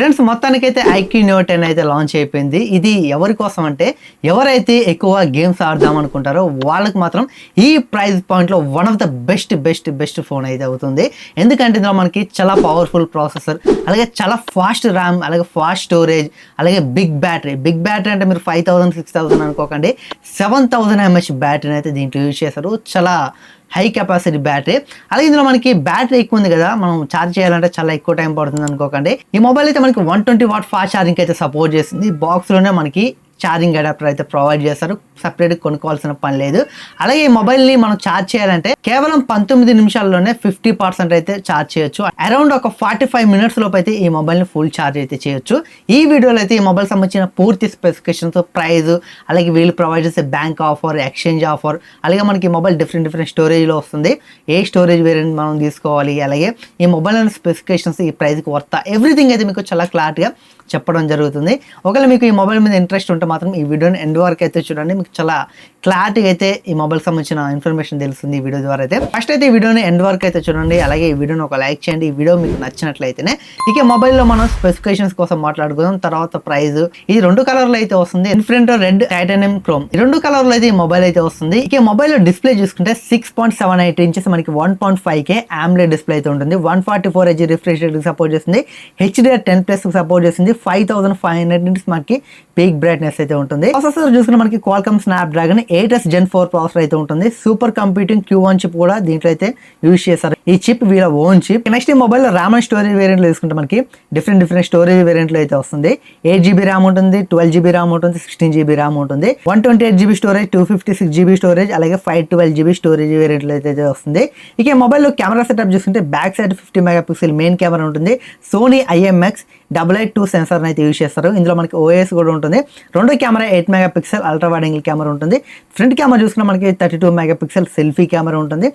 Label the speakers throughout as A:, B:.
A: Friends మొత్తానికైతే IQ note 10 అయితే launch అయిపోయింది. ఇది ఎవరి కోసం అంటే ఎవరైతే ఎక్కువ గేమ్స్ ఆడదాం అనుకుంటారో వాళ్ళకి మాత్రం ఈ ప్రైస్ పాయింట్లో one of the best phone అయితే అవుతుంది. ఎందుకంటే ఇందులో మనకి చాలా పవర్ఫుల్ ప్రాసెసర్, అలాగే చాలా ఫాస్ట్ ర్యామ్, అలాగే ఫాస్ట్ స్టోరేజ్, అలాగే బిగ్ బ్యాటరీ అంటే మీరు 5000 6000 అనుకోకండి, 7000 mAh బ్యాటరీని అయితే దీంట్లో యూజ్ చేశారు. చాలా హై కెపాసిటీ బ్యాటరీ. అలాగే ఇందులో మనకి బ్యాటరీ ఎక్కువ ఉంది కదా, మనం ఛార్జ్ చేయాలంటే చాలా ఎక్కువ టైం పడుతుంది అనుకోకండి. ఈ మొబైల్ అయితే మనకి 120 వాట్ ఫాస్ట్ ఛార్జింగ్ అయితే సపోర్ట్ చేస్తుంది. బాక్స్లోనే మనకి ఛార్జింగ్ అడాప్టర్ అయితే ప్రొవైడ్ చేస్తారు, సపరేట్గా కొనుక్కోవాల్సిన పని లేదు. అలాగే ఈ మొబైల్ని మనం ఛార్జ్ చేయాలంటే కేవలం 19 నిమిషాల్లోనే 50% అయితే ఛార్జ్ చేయొచ్చు. అరౌండ్ ఒక 45 మినిట్స్ లోపు అయితే ఈ మొబైల్ని ఫుల్ ఛార్జ్ అయితే చేయొచ్చు. ఈ వీడియోలో అయితే ఈ మొబైల్ సంబంధించిన పూర్తి స్పెసిఫికేషన్స్, ప్రైస్, అలాగే వీళ్ళు ప్రొవైడ్ చేసే బ్యాంక్ ఆఫర్, ఎక్స్చేంజ్ ఆఫర్, అలాగే మనకి ఈ మొబైల్ డిఫరెంట్ స్టోరేజ్లో వస్తుంది, ఏ స్టోరేజ్ వేరియంట్ మనం తీసుకోవాలి, అలాగే ఈ మొబైల్ అనే స్పెసిఫికేషన్స్, ఈ ప్రైస్కి వర్తా, ఎవ్రీథింగ్ అయితే మీకు చాలా క్లారిటీగా చెప్పడం జరుగుతుంది. ఒకవేళ మీకు ఈ మొబైల్ మీద ఇంట్రెస్ట్ ఉంటే మాత్రం ఈ వీడియోని ఎండ్ వరకు అయితే చూడండి, మీకు చాలా క్లారిటీగా అయితే ఈ మొబైల్ సంబంధించిన ఇన్ఫర్మేషన్ తెలుస్తుంది ఈ వీడియో ద్వారా. అయితే ఫస్ట్ అయితే ఈ వీడియోని ఎండ్ వరకు అయితే చూడండి, అలాగే ఈ వీడియోని ఒక లైక్ చేయండి. ఈ వీడియో మీకు నచ్చినట్లయితేనే ఇక మొబైల్లో మనం స్పెసిఫికేషన్స్ కోసం మాట్లాడుకుందాం, తర్వాత ప్రైస్. ఇది 2 కలర్లు అయితే వస్తుంది, ఇన్ఫినిటీ రెడ్, టైటానియం క్రోమ్, ఈ 2 కలర్లు అయితే ఈ మొబైల్ అయితే వస్తుంది. ఇక మొబైల్లో డిస్ప్లే చూసుకుంటే 6.78 ఇంచెస్ మనకి 1.5K AMOLED డిస్ప్లే అయితే ఉంటుంది. 144Hz రిఫ్రెష్ రేట్ సపోర్ట్ చేస్తుంది, HDR10+ సపోర్ట్ చేస్తుంది, 5500 నిట్స్ మనకి పీక్ బ్రైట్నెస్ అయితే ఉంటుంది. ప్రాసెసర్ చూసుకుంటే మనకి Qualcomm Snapdragon 8s Gen 4 processor అయితే ఉంటుంది. సూపర్ కంప్యూటింగ్ Q1 చిప్ కూడా దీంట్లో అయితే యూజ్ చేస్తారు. ఈ చిప్ వీళ్ళ ఓన్ చిప్. నెక్స్ట్ ఈ mobile RAM and storage variant లో తీసుకుంటే మనకి డిఫరెంట్ స్టోరేజ్ వేరియంట్ లో అయితే వస్తుంది. 8GB ర్యామ్ ఉంటుంది, 12GB ర్యామ్ ఉంటుంది, 16GB ర్యామ్ ఉంటుంది, 128GB స్టోరేజ్, 256GB స్టోరేజ్, అలాగే 512GB స్టోరేజ్ వేరియంట్ లో అయితే వస్తుంది. ఇక ఈ మొబైల్లో కెమెరా సెటప్ చూసుకుంటే back side 50 megapixel main camera ఉంటుంది. సోనీ IMX882 సెన్సార్ అయితే యూజ్ చేస్తారు. ఇందులో మనకి OS కూడా ఉంటుంది. రెండో camera 8 megapixel ultra wide angle camera ఉంటుంది. ఫ్రంట్ కెమెరా చూసుకుంటే మనకి 32 మెగాపిక్సెల్ సెల్ఫీ కెమెరా ఉంటుంది.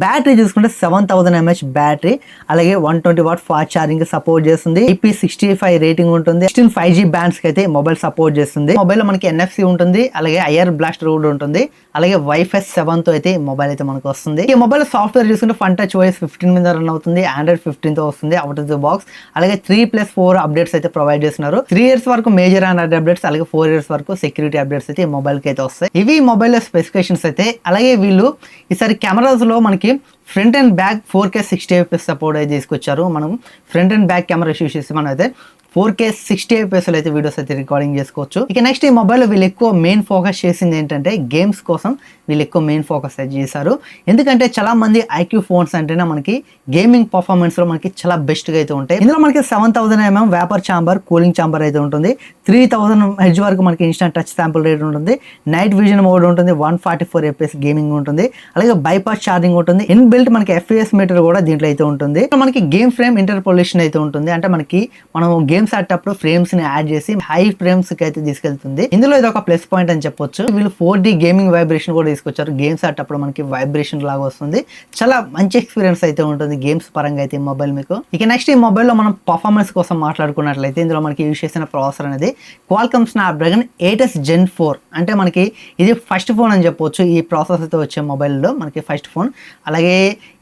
A: బ్యాటరీ చూసుకుంటే 7000 mAh బ్యాటరీ, అలాగే 120 వాట్ ఫాస్ట్ ఛార్జింగ్ సపోర్ట్ చేస్తుంది. IP65 రేటింగ్ ఉంటుంది. 16 5G బ్యాండ్స్ కి అయితే మొబైల్ సపోర్ట్ చేస్తుంది. మొబైల్ లో మనకి NFC ఉంటుంది, అలాగే IR బ్లాస్టర్ కూడా ఉంటుంది, అలాగే Wi-Fi 7 తో అయితే మొబైల్ అయితే మనకు వస్తుంది. ఈ మొబైల్ సాఫ్ట్వేర్ చూసుకుంటే FunTouch OS 15 మీద రన్ అవుతుంది, Android 15 తో వస్తుంది అవుట్ ఆఫ్ ది బాక్స్. అలాగే 3+4 అప్డేట్స్ అయితే ప్రొవైడ్ చేస్తున్నారు. 3 ఇయర్స్ వరకు మేజర్ అండ్ అప్డేట్స్, అలాగే 4 ఇయర్స్ వరకు సెక్యూరిటీ అప్డేట్స్ అయితే ఈ మొబైల్ కి అయితే వస్తాయి. ఇవి మొబైల్ స్పెసిఫికేషన్స్ అయితే. అలాగే వీళ్ళు ఈసారి కెమెరాస్ లో మనకి front and back 4K 60fps support అయితే తీసుకొచ్చారు. మనం front and back camera use చేసి మనం అయితే 4K 60fps అయితే వీడియోస్ అయితే రికార్డింగ్ చేసుకోవచ్చు. ఇక నెక్స్ట్ ఈ మొబైల్లో వీళ్ళు ఎక్కువ మెయిన్ ఫోకస్ చేసింది ఏంటంటే గేమ్స్ కోసం వీళ్ళు ఎక్కువ మెయిన్ ఫోకస్ అయితే చేశారు. ఎందుకంటే చాలా మంది ఐక్యూ ఫోన్స్ అంటేనే మనకి గేమింగ్ పర్ఫార్మెన్స్ లో మనకి చాలా బెస్ట్ గా అయితే ఉంటాయి. ఇందులో మనకి 7000 mm vapour chamber, cooling chamber అయితే ఉంటుంది. 3000 Hz వరకు మనకి ఇన్స్టెంట్ టచ్ శాంపుల్ రేట్ ఉంటుంది. నైట్ విజన్ మోడ్ ఉంటుంది, 144 FPS గేమింగ్ ఉంటుంది, అలాగే బైపాస్ ఛార్జింగ్ ఉంటుంది. ఇన్బిల్ట్ మనకి FPS మీటర్ కూడా దీంట్లో అయితే ఉంటుంది. మనకి గేమ్ ఫ్రేమ్ ఇంటర్పోలేషన్ అయితే ఉంటుంది, అంటే మనకి మనం గేమ్స్ ఆడేటప్పుడు ఫ్రేమ్స్ ని యాడ్ చేసి హై ఫ్రేమ్స్ కి అయితే తీసుకెళ్తుంది. ఇందులో ఇది ఒక ప్లస్ పాయింట్ అని చెప్పొచ్చు. వీళ్ళు 4D గేమింగ్ వైబ్రేషన్ కూడా తీసుకొచ్చారు. గేమ్స్ ఆడేటప్పుడు మనకి వైబ్రేషన్ లాగా వస్తుంది. చాలా మంచి ఎక్స్పీరియన్స్ అయితే ఉంటుంది గేమ్స్ పరంగా అయితే ఈ మొబైల్ మీకు. ఇక నెక్స్ట్ ఈ మొబైల్లో మనం పర్ఫార్మెన్స్ కోసం మాట్లాడుకున్నట్లయితే ఇందులో మనకి యూజ్ చేసిన ప్రాసెసర్ అనేది క్వాల్కమ్ స్నాప్డ్రాగన్ 8s Gen 4, అంటే మనకి ఇది ఫస్ట్ ఫోన్ అని చెప్పొచ్చు. ఈ ప్రాసెసర్తో వచ్చే మొబైల్లో మనకి ఫస్ట్ ఫోన్. అలాగే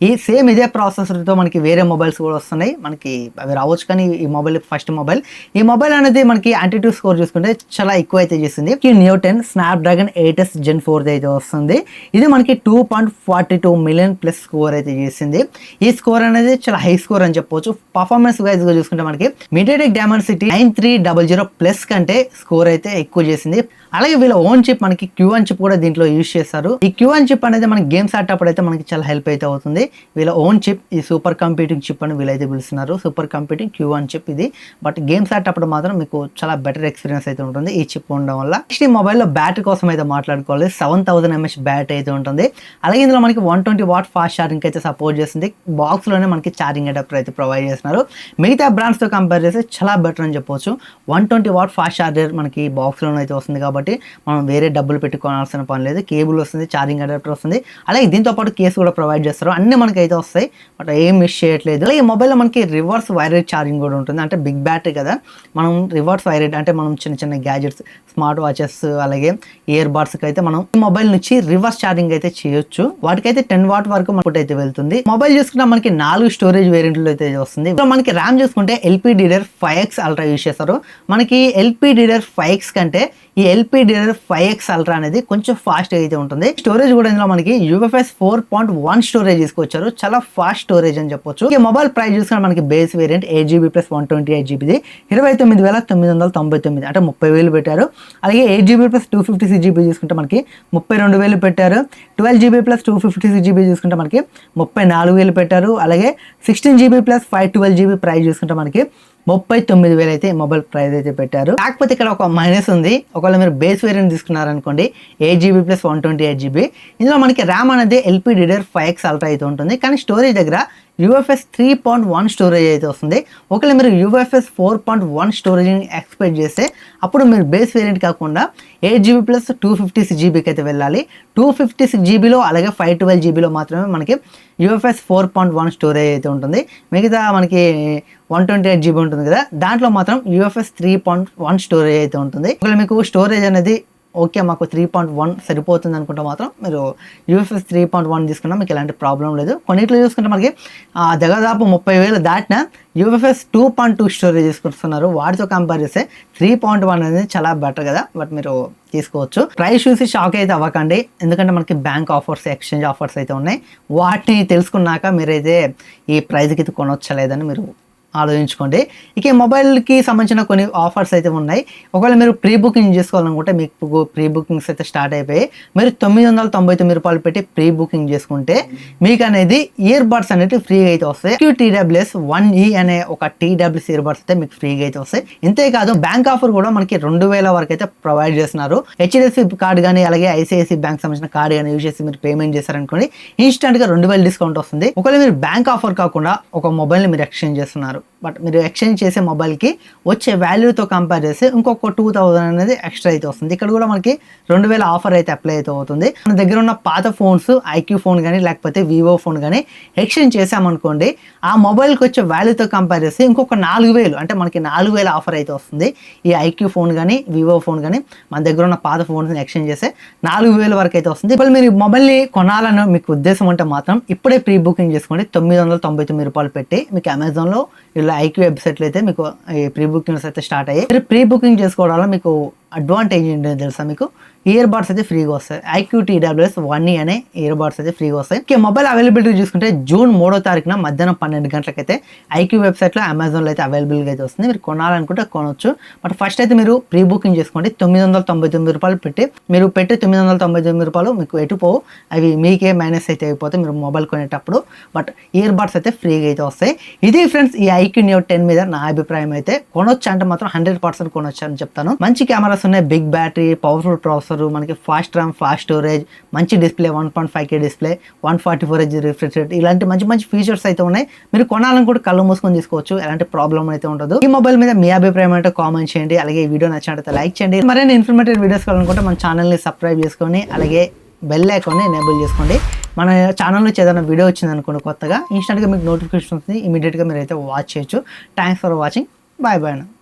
A: ఈ సేమ్ ఇదే ప్రాసెసర్తో మనకి వేరే మొబైల్స్ కూడా వస్తున్నాయి, మనకి అవి రావచ్చు, కానీ ఈ మొబైల్ ఫస్ట్ మొబైల్. ఈ మొబైల్ అనేది మనకి యాంటిట్యూడ్ స్కోర్ చూసుకుంటే చాలా ఎక్కువ అయితే చేస్తుంది. Neo 10 స్నాప్డ్రాగన్ 8s Gen 4 అయితే వస్తుంది. ఇది మనకి 2.42 మిలియన్ ప్లస్ స్కోర్ అయితే చేసింది. ఈ స్కోర్ అనేది చాలా హై స్కోర్ అని చెప్పొచ్చు. పర్ఫార్మెన్స్ వైజ్ గా చూసుకుంటే మనకి MediaTek Dimensity 9300 ప్లస్ కంటే స్కోర్ అయితే ఎక్కువ చేసింది. అలాగే వీళ్ళ ఓన్ చిప్ మనకి Q1 చిప్ కూడా దీంట్లో యూజ్ చేస్తారు. ఈ Q1 చిప్ అనేది మనకి గేమ్స్ ఆడేటప్పుడు అయితే మనకి చాలా హెల్ప్ అయితే అవుతుంది. వీళ్ళ ఓన్ చిప్ ఈ సూపర్ కంప్యూటింగ్ చిప్ అని వీళ్ళైతే పిలుస్తున్నారు. సూపర్ కంప్యూటింగ్ Q1 చిప్ ఇది. బట్ గేమ్స్ ఆడేటప్పుడు మాత్రం మీకు చాలా బెటర్ ఎక్స్పీరియన్స్ అయితే ఉంటుంది ఈ చిప్ ఉండడం వల్ల. నెక్స్ట్ ఈ మొబైల్లో బ్యాటరీ కోసం అయితే మాట్లాడుకోవాలి. 7000 mAh బ్యాటరీ అయితే ఉంటుంది. అలాగే ఇందులో మనకి 120 వాట్ ఫాస్ట్ ఛార్జింగ్ అయితే సపోర్ట్ చేస్తుంది. బాక్స్ లోనే మనకి ఛార్జింగ్ అడాప్టర్ అయితే ప్రొవైడ్ చేస్తున్నారు. మిగతా బ్రాండ్స్ తో కంపేర్ చేస్తే చాలా బెటర్ అని చెప్పొచ్చు. 120 వాట్ ఫాస్ట్ ఛార్జర్ మనకి బాక్స్ లోనే అయితే వస్తుంది కాబట్టి కాబట్టి మనం వేరే డబ్బులు పెట్టుకోవాల్సిన పని లేదు. కేబుల్ వస్తుంది, ఛార్జింగ్ అడాప్టర్ వస్తుంది, అలాగే దీంతో పాటు కేసు కూడా ప్రొవైడ్ చేస్తారు. అన్నీ మనకి అయితే వస్తాయి, బట్ ఏం మిస్ చేయట్లేదు. అలాగే ఈ మొబైల్లో మనకి రివర్స్ వైర్డ్ ఛార్జింగ్ కూడా ఉంటుంది. అంటే బిగ్ బ్యాటరీ కదా, మనం రివర్స్ వైర్డ్ అంటే మనం చిన్న చిన్న గ్యాజెట్స్, స్మార్ట్ వాచెస్, అలాగే ఇయర్ బడ్స్కి అయితే మనం ఈ మొబైల్ నుంచి రివర్స్ ఛార్జింగ్ అయితే చేయొచ్చు. వాటికైతే 10 వాట్ వరకు మనకు అయితే వెళ్తుంది. మొబైల్ చూసుకుంటే మనకి 4 స్టోరేజ్ వేరియంట్లు అయితే వస్తుంది. మనకి ర్యామ్ చూసుకుంటే LPDDR5X అల్ట్రా యూస్ చేస్తారు. మనకి LPDDR5X కంటే ఈ LPDDR5X అల్ట్రా అనేది కొంచెం ఫాస్ట్ అయితే ఉంటుంది. స్టోరేజ్ కూడా ఇందులో మనకి UFS 4.1 స్టోరేజ్ తీసుకొచ్చారు. చాలా ఫాస్ట్ స్టోరేజ్ అని చెప్పొచ్చు. ఈ మొబైల్ ప్రైస్ చూసుకుంటే మనకి బేస్ వేరియంట్ 8GB + 128GB 29,999, అంటే 30,000 పెట్టారు. అలాగే 8GB + 256GB చూసుకుంటే మనకి 32,000 పెట్టారు. 12GB + 256GB చూసుకుంటే మనకి 34,000 పెట్టారు. అలాగే 16GB + 512GB ప్రైస్ చూసుకుంటే మనకి 39,000 అయితే మొబైల్ ప్రైస్ అయితే పెట్టారు. కాకపోతే ఇక్కడ ఒక మైనస్ ఉంది. ఒకవేళ మీరు బేస్ వేరియంట్ తీసుకున్నారనుకోండి 8GB + 128GB, ఇందులో మనకి ర్యామ్ అనేది LPDDR5X అల్ట్రా అయితే ఉంటుంది, కానీ స్టోరేజ్ దగ్గర UFS 3.1 స్టోరేజ్ అయితే వస్తుంది. ఒకవేళ మీరు UFS 4.1 స్టోరేజ్ ఎక్స్పెక్ట్ చేస్తే అప్పుడు మీరు బేస్ వేరియంట్ కాకుండా 8GB + 256GBకి అయితే వెళ్ళాలి. 256GBలో అలాగే 512GBలో మాత్రమే మనకి UFS 4.1 స్టోరేజ్ అయితే ఉంటుంది. మిగతా మనకి 128GB ఉంటుంది కదా, దాంట్లో మాత్రం UFS 3.1 స్టోరేజ్ అయితే ఉంటుంది. ఒకవేళ మీకు స్టోరేజ్ అనేది ఓకే మాకు 3.1 సరిపోతుంది అనుకుంటే మాత్రం మీరు UFS 3.1 తీసుకున్నా మీకు ఎలాంటి ప్రాబ్లం లేదు. కొన్నిట్లో చూసుకుంటే మనకి దాదాపు 30,000 దాటిన UFS 2.2 స్టోరేజ్ తీసుకుంటున్నారు. వాటితో కంపేర్ చేస్తే 3.1 అనేది చాలా బెటర్ కదా, బట్ మీరు తీసుకోవచ్చు. ప్రైస్ చూసి షాక్ అయితే అవ్వకండి, ఎందుకంటే మనకి బ్యాంక్ ఆఫర్స్, ఎక్స్చేంజ్ ఆఫర్స్ అయితే ఉన్నాయి. వాటిని తెలుసుకున్నాక మీరైతే ఈ ప్రైస్కి అయితే కొనొచ్చలేదని మీరు ఆలోచించుకోండి. ఇక ఈ మొబైల్కి సంబంధించిన కొన్ని ఆఫర్స్ అయితే ఉన్నాయి. ఒకవేళ మీరు ప్రీ బుకింగ్ చేసుకోవాలనుకుంటే మీకు ప్రీ బుకింగ్స్ అయితే స్టార్ట్ అయిపోయి మీరు 999 రూపాయలు పెట్టి ప్రీ బుకింగ్ చేసుకుంటే మీకు అనేది ఇయర్ బడ్స్ అనేవి ఫ్రీగా అయితే వస్తాయి. TWS 1E అనే ఒక TWS ఇయర్ బడ్స్ అయితే మీకు ఫ్రీగా అయితే వస్తాయి. ఇంతేకాదు బ్యాంక్ ఆఫర్ కూడా మనకి 2,000 వరకు అయితే ప్రొవైడ్ చేస్తున్నారు. HDFC కార్డ్ కానీ అలాగే ICICI బ్యాంక్ సంబంధించిన కార్డ్ కానీ యూజ్ చేసి మీరు పేమెంట్ చేశారనుకోండి ఇన్స్టెంట్ గా 2,000 డిస్కౌంట్ వస్తుంది. ఒకవేళ మీరు బ్యాంక్ ఆఫర్ కాకుండా ఒక మొబైల్ని మీరు ఎక్స్చేంజ్ చేస్తున్నారు, బట్ మీరు ఎక్స్చేంజ్ చేసే మొబైల్కి వచ్చే వాల్యూతో కంపేర్ చేస్తే ఇంకొక 2,000 అనేది ఎక్స్ట్రా అయితే వస్తుంది. ఇక్కడ కూడా మనకి 2,000 ఆఫర్ అయితే అప్లై అయితే అవుతుంది. మన దగ్గర ఉన్న పాత ఫోన్స్, IQ ఫోన్ కానీ లేకపోతే వివో ఫోన్ కానీ ఎక్స్చేంజ్ చేసామనుకోండి, ఆ మొబైల్కి వచ్చే వాల్యూతో కంపేర్ చేస్తే ఇంకొక 4,000 అంటే మనకి 4,000 ఆఫర్ అయితే వస్తుంది. ఈ IQ ఫోన్ కానీ వివో ఫోన్ కానీ మన దగ్గర ఉన్న పాత ఫోన్స్ని ఎక్స్చేంజ్ చేస్తే 4,000 వరకు అయితే వస్తుంది. ఇప్పుడు మీరు మొబైల్ని కొనాలని మీకు ఉద్దేశం ఉంటే మాత్రం ఇప్పుడే ప్రీ బుకింగ్ చేసుకోండి. 999 రూపాయలు పెట్టి మీకు అమెజాన్లో ఇలా IQ వెబ్సైట్లో అయితే మీకు ఈ ప్రీ బుకింగ్స్ అయితే స్టార్ట్ అయ్యాయి. మీరు ప్రీ బుకింగ్ చేసుకోవడం వల్ల మీకు అడ్వాంటేజ్ ఏంటో తెలుసా, మీకు ఇయర్ బడ్స్ అయితే ఫ్రీగా వస్తాయి. IQ TWS 1E అనే ఇయర్ బడ్స్ అయితే ఫ్రీగా వస్తాయి. మొబైల్ అవైలబిలిటీ చూసుకుంటే జూన్ 3వ తారీఖున మధ్యాహ్నం 12 గంటలకైతే IQ వెబ్సైట్లో అమెజాన్లో అయితే అవైలబుల్గా అయితే వస్తుంది. మీరు కొనాలనుకుంటే కొనవచ్చు, బట్ ఫస్ట్ అయితే మీరు ప్రీ బుకింగ్ చేసుకోండి. 999 రూపాయలు పెట్టి మీరు పెట్టి 999 రూపాయలు మీకు ఎటుపోవు, అవి మీకే మైనస్ అయితే అయిపోతాయి మీరు మొబైల్ కొనేటప్పుడు. బట్ ఇయర్ బడ్స్ అయితే ఫ్రీగా అయితే వస్తాయి. ఇది ఫ్రెండ్స్ ఈ IQ Neo 10 మీద నా అభిప్రాయం అయితే. కొనొచ్చు అంటే మాత్రం 100% కొనొచ్చు అని చెప్తాను. మంచి కెమెరాస్ ఉన్నాయి, బిగ్ బ్యాటరీ, పవర్ఫుల్ ప్రాసెసర్, మనకి ఫాస్ట్ ర్యామ్, ఫాస్ట్ స్టోరేజ్, మంచి display 1.5K display, 144Hz refresh rate, ఇలాంటి మంచి మంచి ఫీచర్స్ అయితే ఉన్నాయి. మీరు కొనాలని కూడా కళ్ళు మూసుకొని తీసుకోవచ్చు, ఎలాంటి ప్రాబ్లం అయితే ఉండదు. ఈ మొబైల్ మీద మీ అభిప్రాయం అంటే కామెంట్ చేయండి. అలాగే ఈ వీడియో నచ్చినట్లయితే లైక్ చేయండి. మరిన్ని ఇన్ఫర్మేటివ్ వీడియోస్ కావాలనుకుంటే మన ఛానల్ని సబ్స్క్రైబ్ చేసుకొని అలాగే బెల్ ఐకాన్ని ఎనేబుల్ చేసుకోండి. మన ఛానల్ నుంచి ఏదైనా వీడియో వచ్చింది అనుకోండి కొత్తగా, ఇన్స్టెంట్గా మీకు నోటిఫికేషన్ వస్తుంది, ఇమీడియట్గా మీరు అయితే వాచ్ చేయొచ్చు. Thanks for watching. Bye bye.